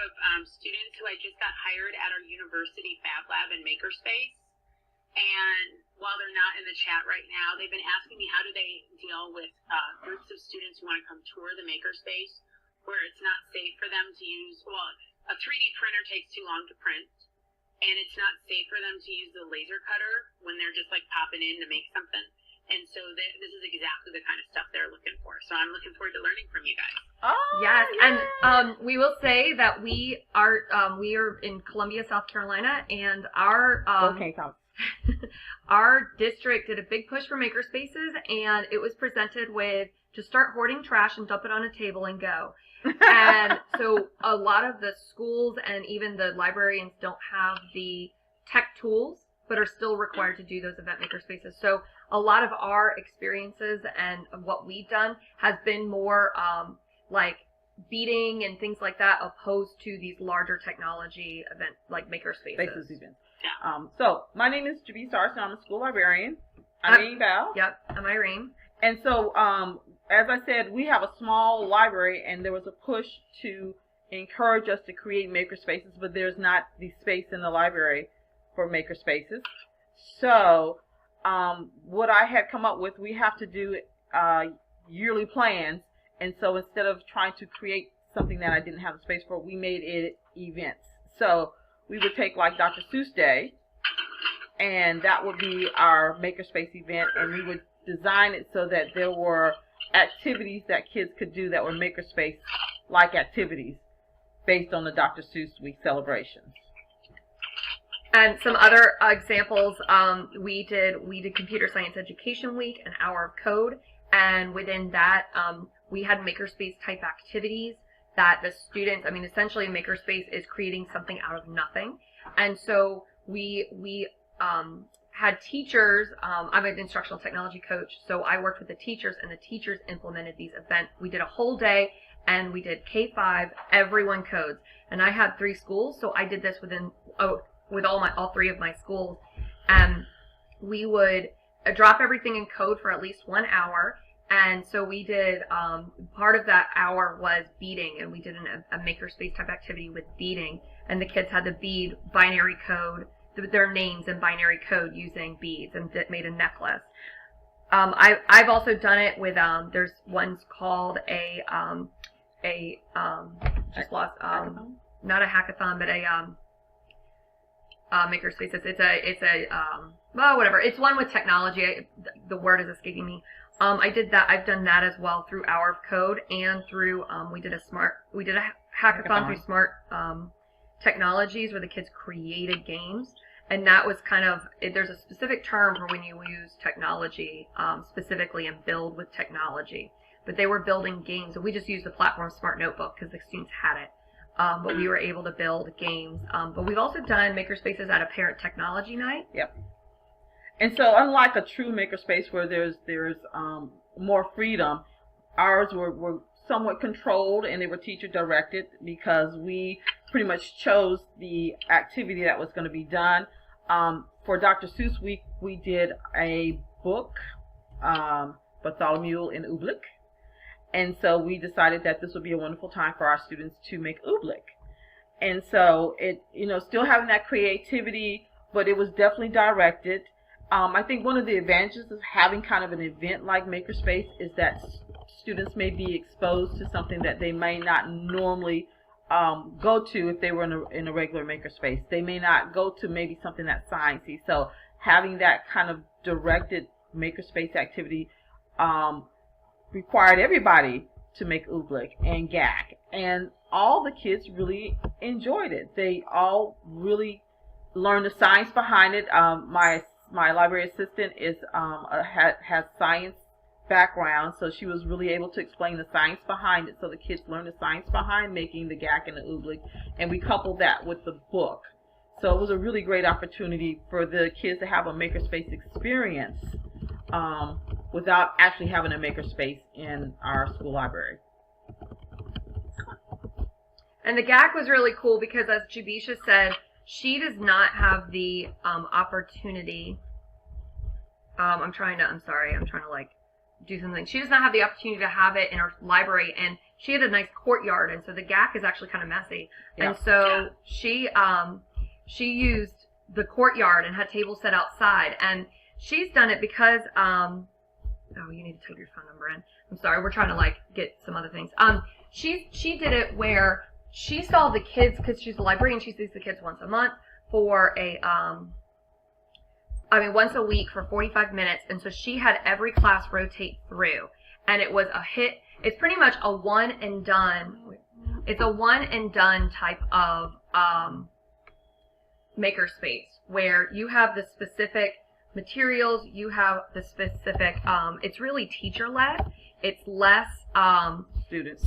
of students who I just got hired at our university Fab Lab and Makerspace. And while they're not in the chat right now, they've been asking me how do they deal with groups of students who want to come tour the Makerspace where it's not safe for them to use, well, a 3D printer takes too long to print, and it's not safe for them to use the laser cutter when they're just like popping in to make something. And so this is exactly the kind of stuff they're looking for. So I'm looking forward to learning from you guys. Oh, yes. And we will say that we are in Columbia, South Carolina, and our our district did a big push for Makerspaces, and it was presented with just start hoarding trash and dump it on a table and go. And so a lot of the schools and even the librarians don't have the tech tools, but are still required to do those event makerspaces. So a lot of our experiences and what we've done has been more like beading and things like that, opposed to these larger technology event like makerspaces. So my name is Javi Sarson. I'm a school librarian. I'm Irene Bell. Yep, I'm Irene. And so, as I said, we have a small library, and there was a push to encourage us to create makerspaces, but there's not the space in the library for makerspaces. So, what I had come up with, we have to do yearly plans, and so instead of trying to create something that I didn't have the space for, we made it events. So we would take like Dr. Seuss Day, and that would be our makerspace event, and we would design it so that there were activities that kids could do that were makerspace-like activities based on the Dr. Seuss Week celebrations. And some other examples, we did Computer Science Education Week, an hour of code, and within that, we had makerspace type activities that the students, I mean, essentially a makerspace is creating something out of nothing. And so we had teachers, I'm an instructional technology coach, so I worked with the teachers, and the teachers implemented these events. We did a whole day, and we did K-5, everyone codes. And I had 3 schools, so I did this with all 3 of my schools. And we would drop everything in code for at least 1 hour. And so we did, part of that hour was beading, and we did a makerspace type activity with beading. And the kids had to bead binary code, their names in binary code using beads, and made a necklace. I've also done it with, there's one's called not a hackathon, but makerspaces. Well, whatever. It's one with technology. The word is escaping me. I did that. I've done that as well through Hour of Code, and through we did a hackathon through Smart Technologies, where the kids created games, and that was kind of, there's a specific term for when you use technology specifically and build with technology. But they were building games, and we just used the platform Smart Notebook because the students had it. But we were able to build games. But we've also done makerspaces at a parent technology night. Yep. And so, unlike a true makerspace where there's more freedom, ours were somewhat controlled, and they were teacher directed, because we pretty much chose the activity that was going to be done. For Dr. Seuss Week, we did a book, Bartholomew in Oobleck. And so we decided that this would be a wonderful time for our students to make Oobleck. And so it, still having that creativity, but it was definitely directed. I think one of the advantages of having kind of an event like Makerspace is that students may be exposed to something that they may not normally go to if they were in a regular Makerspace. They may not go to maybe something that's sciencey. So having that kind of directed Makerspace activity required everybody to make Oobleck and GAC, and all the kids really enjoyed it. They all really learned the science behind it. My library assistant has science background, so she was really able to explain the science behind it, so the kids learned the science behind making the GAC and the Oobleck, and we coupled that with the book. So it was a really great opportunity for the kids to have a Makerspace experience without actually having a Makerspace in our school library. And the GAC was really cool because, as Jabisha said, she does not have the opportunity. I'm trying to like do something. She does not have the opportunity to have it in her library, and she had a nice courtyard, and so the GAC is actually kind of messy. Yeah. And so she used the courtyard and had tables set outside, and she's done it because oh, you need to type your phone number in. I'm sorry, we're trying to like get some other things. She did it where she saw the kids, because she's a librarian, she sees the kids once a month for once a week for 45 minutes, and so she had every class rotate through, and it was a hit. It's pretty much a one and done. It's a one and done type of makerspace where you have the specific materials, you have the specific. It's really teacher led. It's less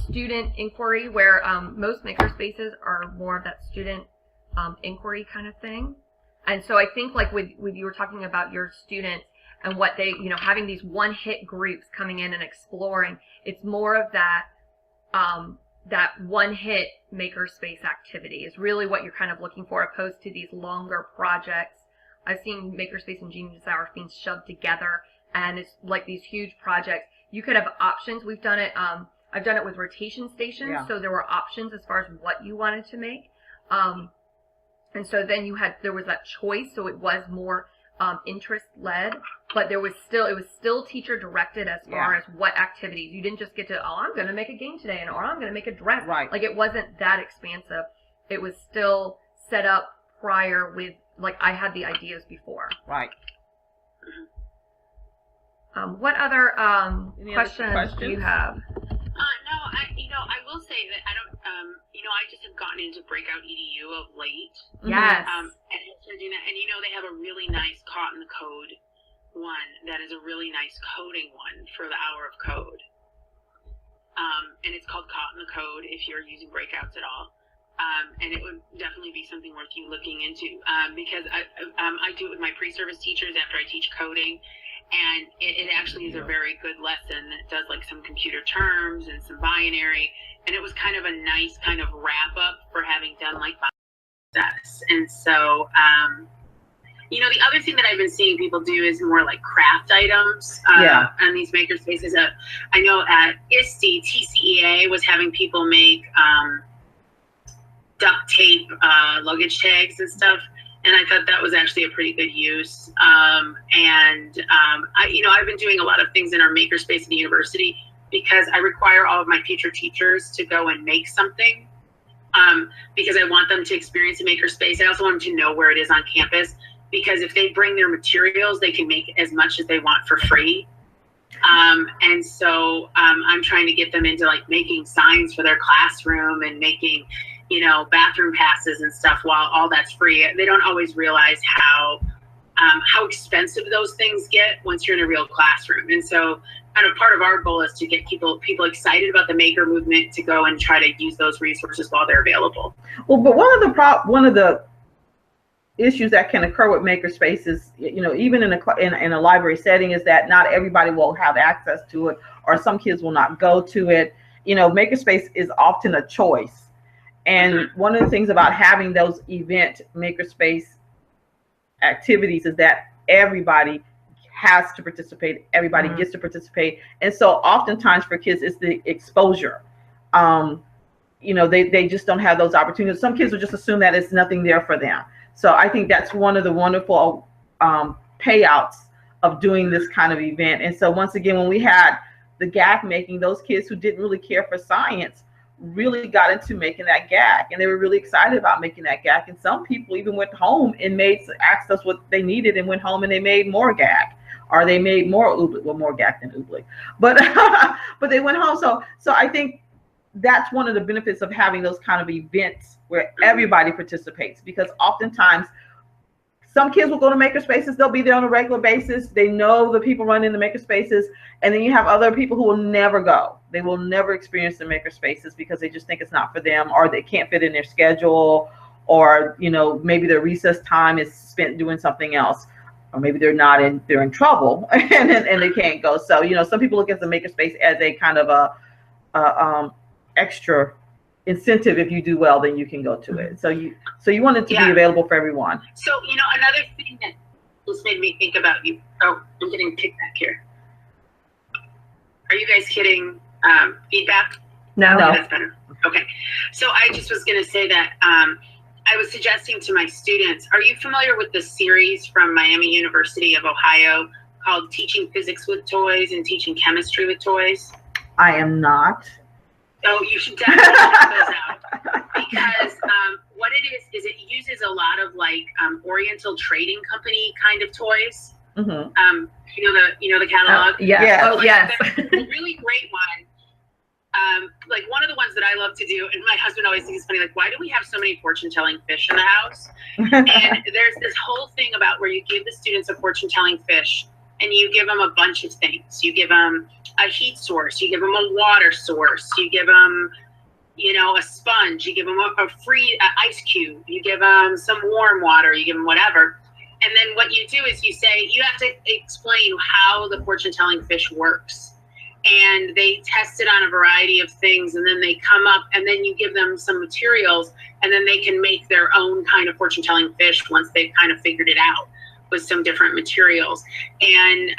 student inquiry, where most makerspaces are more of that student inquiry kind of thing. And so I think like with you were talking about your students and what they, having these one hit groups coming in and exploring, it's more of that that one hit makerspace activity is really what you're kind of looking for, opposed to these longer projects. I've seen makerspace and genius hours being shoved together, and it's like these huge projects. You could have options. We've done it. I've done it with rotation stations, so there were options as far as what you wanted to make. And so then there was that choice, so it was more interest led, but it was still teacher directed as far as what activities. You didn't just get to, I'm going to make a game today, or I'm going to make a dress. Right. Like it wasn't that expansive. It was still set up prior with, like, I had the ideas before. Right. What other questions do you have? No, I will say that I don't, I just have gotten into Breakout EDU of late. Yes. And doing that, and they have a really nice Caught in the Code one that is a really nice coding one for the hour of code. And it's called Caught in the Code if you're using Breakouts at all. And it would definitely be something worth you looking into, because I do it with my pre-service teachers after I teach coding. And it actually is a very good lesson that does like some computer terms and some binary. And it was kind of a nice kind of wrap up for having done like process. And so, the other thing that I've been seeing people do is more like craft items on these makerspaces. I know at ISTE, TCEA was having people make duct tape luggage tags and stuff. And I thought that was actually a pretty good use. I've been doing a lot of things in our makerspace at the university because I require all of my future teachers to go and make something because I want them to experience a makerspace. I also want them to know where it is on campus, because if they bring their materials, they can make as much as they want for free. And so I'm trying to get them into like making signs for their classroom and making bathroom passes and stuff, while all that's free. They don't always realize how expensive those things get once you're in a real classroom. And so kind of part of our goal is to get people excited about the maker movement to go and try to use those resources while they're available. Well, but one of the issues that can occur with makerspaces, even in a library setting, is that not everybody will have access to it, or some kids will not go to it. Makerspace is often a choice. And one of the things about having those event makerspace activities is that everybody has to participate, everybody gets to participate. And so oftentimes for kids, it's the exposure. They just don't have those opportunities. Some kids will just assume that it's nothing there for them. So I think that's one of the wonderful payouts of doing this kind of event. And so once again, when we had the GAC making, those kids who didn't really care for science really got into making that GAC, and they were really excited about making that GAC. And some people even went home and asked us what they needed and went home and they made more GAC, or they made more oobleck, well, more GAC than oobleck, but but they went home. So I think that's one of the benefits of having those kind of events where everybody participates, because oftentimes some kids will go to makerspaces, they'll be there on a regular basis, they know the people running the makerspaces, and then you have other people who will never go. They will never experience the makerspaces because they just think it's not for them, or they can't fit in their schedule, or maybe their recess time is spent doing something else, or maybe they're in trouble and they can't go. So some people look at the makerspace as a kind of a extra incentive. If you do well, then you can go to it. So you want it to be available for everyone. So another thing that just made me think about you. Oh, I'm getting kickback here. Are you guys getting feedback? No. No. That's better. Okay. So I just was going to say that I was suggesting to my students, are you familiar with the series from Miami University of Ohio called Teaching Physics with Toys and Teaching Chemistry with Toys? I am not. Oh, you should definitely check those out. Because what it is it uses a lot of like Oriental Trading Company kind of toys. Mm-hmm. You know the catalog. Yes. Yes. Oh, yes. There's a really great one. Like one of the ones that I love to do, and my husband always thinks it's funny, like, why do we have so many fortune-telling fish in the house? And there's this whole thing about where you give the students a fortune-telling fish, and you give them a bunch of things. You give them a heat source, you give them a water source, you give them, a sponge, you give them a free ice cube, you give them some warm water, you give them whatever. And then what you do is you say, you have to explain how the fortune-telling fish works. And they test it on a variety of things, and then they come up, and then you give them some materials, and then they can make their own kind of fortune-telling fish once they've kind of figured it out with some different materials. And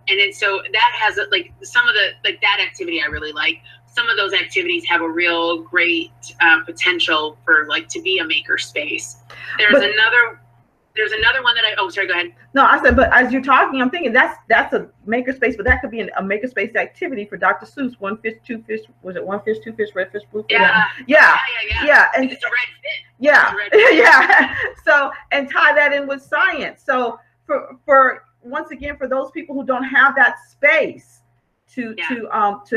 then so that has like some of the, like that activity I really like. Some of those activities have a real great potential for like to be a makerspace. There's another one that sorry, go ahead. No, I said, but as you're talking, I'm thinking that's a makerspace, but that could be a makerspace activity for Dr. Seuss. One fish, two fish. Was it one fish, two fish, red fish, blue fish? Yeah. And it's a red fish. Yeah, yeah. So, and tie that in with science. So for once again, for those people who don't have that space to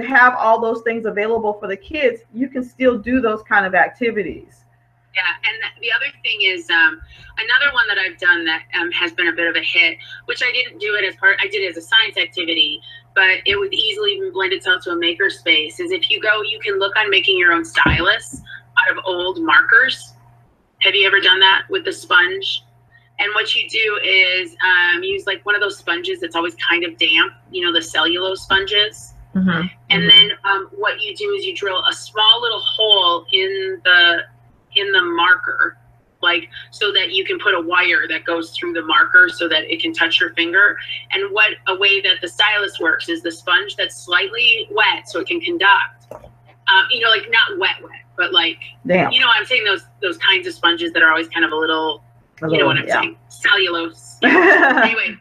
have all those things available for the kids, you can still do those kind of activities. Yeah, and the other thing is another one that I've done that has been a bit of a hit, which I didn't do it I did it as a science activity, but it would easily blend itself to a makerspace, is if you go, you can look on making your own stylus out of old markers. Have you ever done that with the sponge? And what you do is use like one of those sponges that's always kind of damp, the cellulose sponges. Mm-hmm. And then what you do is you drill a small little hole in the marker, like so that you can put a wire that goes through the marker so that it can touch your finger. And what a way that the stylus works is the sponge that's slightly wet so it can conduct. Like not wet, but like, damn. I'm saying those kinds of sponges that are always kind of a little you know what I'm saying, cellulose. Anyway,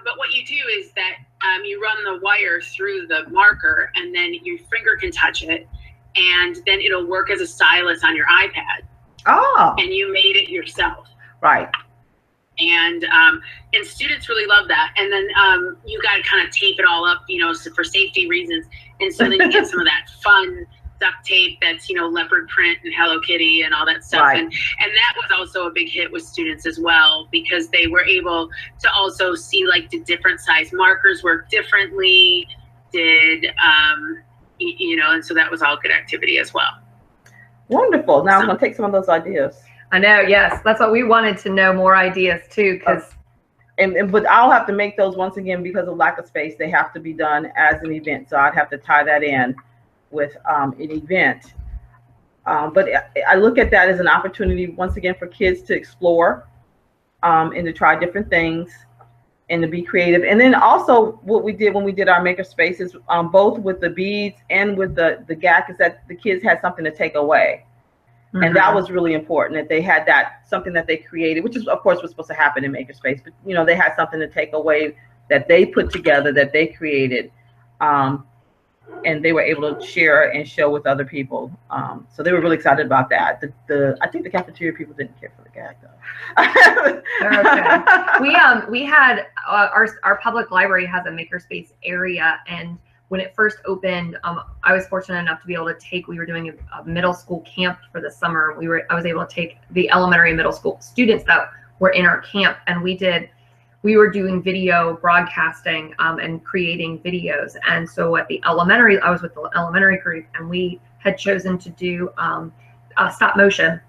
but what you do is that you run the wire through the marker, and then your finger can touch it, and then it'll work as a stylus on your iPad. Oh. And you made it yourself. Right. And students really love that. And then you got to kind of tape it all up, for safety reasons. And so then you get some of that fun duct tape that's, leopard print and Hello Kitty and all that stuff. Right. And that was also a big hit with students as well, because they were able to also see like the different size markers work differently, and so that was all good activity as well. Wonderful. Now I'm going to take some of those ideas. I know, yes. That's what we wanted to know, more ideas too, because but I'll have to make those once again because of lack of space. They have to be done as an event, so I'd have to tie that in with an event. But I look at that as an opportunity once again for kids to explore and to try different things and to be creative. And then also what we did when we did our makerspaces, both with the beads and with the GAC, is that the kids had something to take away. Mm-hmm. And that was really important, that they had something that they created, which is of course was supposed to happen in Makerspace, but they had something to take away that they put together, that they created, and they were able to share and show with other people. So they were really excited about that. I think the cafeteria people didn't care for the GAC though. Okay. We had our public library has a makerspace area, and when it first opened, I was fortunate enough to be able to we were doing a middle school camp for the summer. I was able to take the elementary and middle school students that were in our camp, and we were doing video broadcasting and creating videos. And so at the elementary, I was with the elementary group, and we had chosen to do stop motion.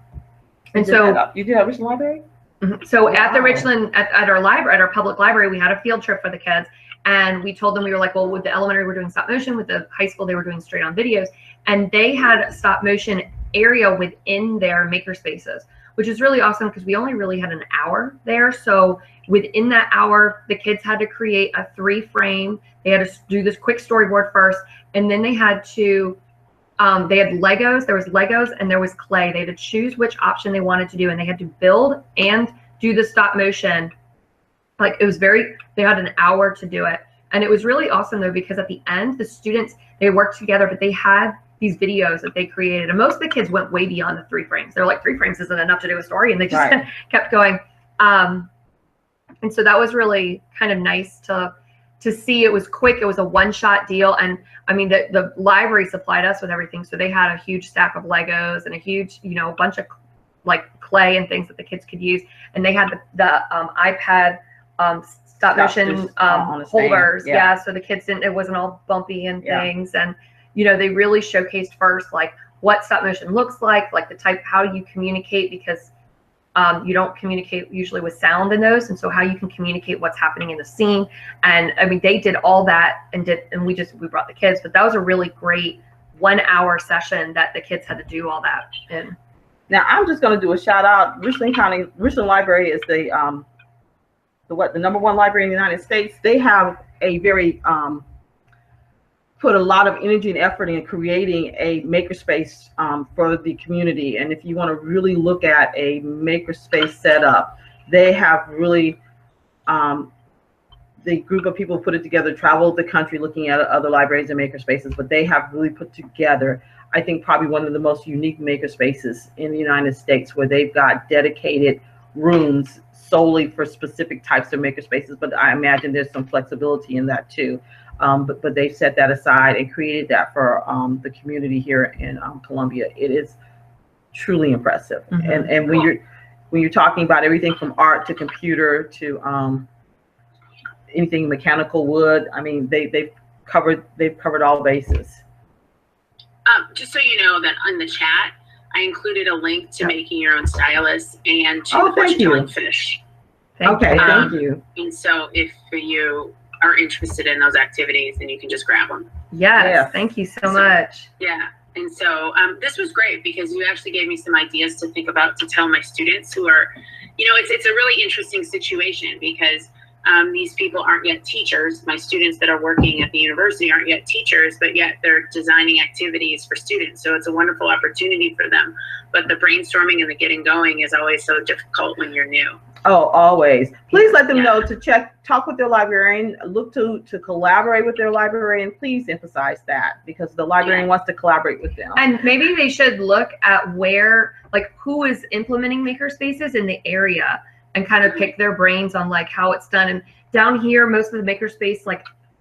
And so you did at Richland Library? Mm-hmm. So at the Richland, at our library, at our public library, we had a field trip for the kids. And we told them, we were like, well, with the elementary, we're doing stop motion. With the high school, they were doing straight on videos. And they had a stop motion area within their makerspaces, which is really awesome because we only really had an hour there. So within that hour, the kids had to create a 3-frame. They had to do this quick storyboard first, and then they had to They had Legos. There was Legos and there was clay. They had to choose which option they wanted to do, and they had to build and do the stop motion. Like, it was they had an hour to do it. And it was really awesome though, because at the end, the students, they worked together, but they had these videos that they created. And most of the kids went way beyond the 3 frames. They're like, 3 frames isn't enough to do a story. And they just kept going. And so that was really kind of nice to see. It was quick. It was a one-shot deal. And I mean, the library supplied us with everything. So they had a huge stack of Legos and a huge, bunch of like clay and things that the kids could use. And they had the iPad stop motion holders. Yeah. So the kids it wasn't all bumpy and things. And, they really showcased first, like what stop motion looks like the type, how you communicate, because you don't communicate usually with sound in those. And so how you can communicate what's happening in the scene. And I mean, they did all that and we brought the kids, but that was a really great 1 hour session that the kids had to do all that in. Now I'm just going to do a shout out. Richland Library is the number 1 library in the United States. They have a very put a lot of energy and effort in creating a makerspace for the community. And if you want to really look at a makerspace setup, they have really the group of people put it together, traveled the country looking at other libraries and makerspaces, but they have really put together, I think, probably one of the most unique makerspaces in the United States, where they've got dedicated rooms solely for specific types of makerspaces. But I imagine there's some flexibility in that too. But they've set that aside and created that for the community here in Columbia. It is truly impressive. Mm-hmm. And when you're talking about everything from art to computer to anything mechanical, wood, I mean, they've covered all bases. Just so you know that on the chat, I included a link to making your own stylus and to the fortune-telling fish. Thank you. And so if you are interested in those activities, then you can just grab them. Yes. Thank you so much. Yeah. And so this was great because you actually gave me some ideas to think about to tell my students who are, it's a really interesting situation because these people aren't yet teachers. My students that are working at the university aren't yet teachers, but yet they're designing activities for students. So it's a wonderful opportunity for them. But the brainstorming and the getting going is always so difficult when you're new. Oh, always. Please let them know to talk with their librarian, look to collaborate with their librarian. Please emphasize that because the librarian wants to collaborate with them. And maybe they should look at who is implementing makerspaces in the area and kind of pick their brains on like how it's done. And down here, most of the makerspace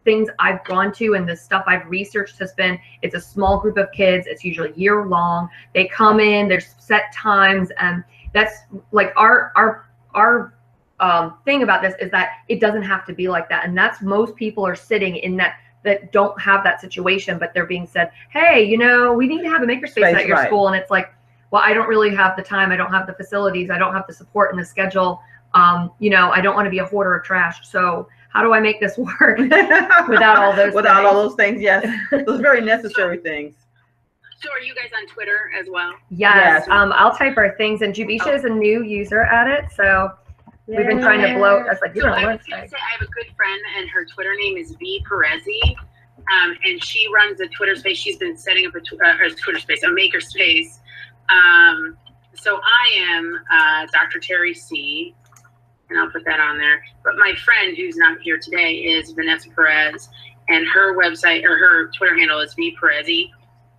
things I've gone to and the stuff I've researched has been, it's a small group of kids. It's usually year long. They come in, there's set times, and that's like our thing about this is that it doesn't have to be like that. And that's most people are sitting in that don't have that situation, but they're being said, hey, we need to have a makerspace at your school. And it's like, well, I don't really have the time. I don't have the facilities. I don't have the support in the schedule. I don't want to be a hoarder of trash. So how do I make this work without all those all those things? Yes. Those very necessary things. So are you guys on Twitter as well? Yes. I'll type our things, and Jubisha is a new user at it. So we've been trying to blow. I was like, I was going to say, I have a good friend, and her Twitter name is V Perezi. And she runs a Twitter space. She's been setting up a Twitter space, a makerspace. So I am Dr. Terry C, and I'll put that on there. But my friend who's not here today is Vanessa Perez, and her website or her Twitter handle is V Perezi.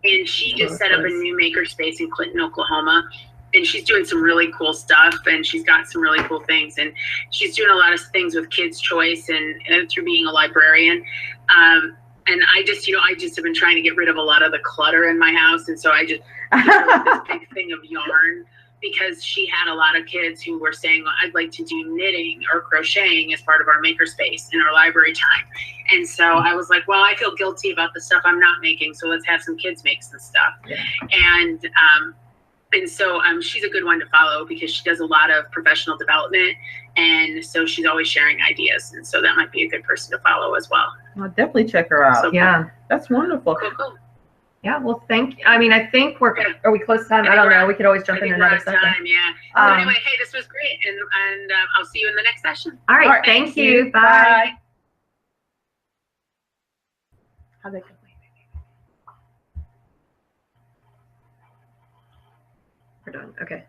And she just set up a new makerspace in Clinton, Oklahoma. And she's doing some really cool stuff, and she's got some really cool things. And she's doing a lot of things with Kids' Choice and through being a librarian. And I just have been trying to get rid of a lot of the clutter in my house. And so I just this big thing of yarn, because she had a lot of kids who were saying, well, I'd like to do knitting or crocheting as part of our makerspace in our library time. And so I was like, well, I feel guilty about the stuff I'm not making, so let's have some kids make some stuff. Yeah. And so she's a good one to follow because she does a lot of professional development, and so she's always sharing ideas. And so that might be a good person to follow as well. I'll definitely check her out. So, yeah, that's wonderful. Cool. Yeah, well, I think are we close to time? I don't know. We could always jump in another session. Yeah. So anyway, hey, this was great, and I'll see you in the next session. All right. Thank you. Bye. How'd they go? done. Okay.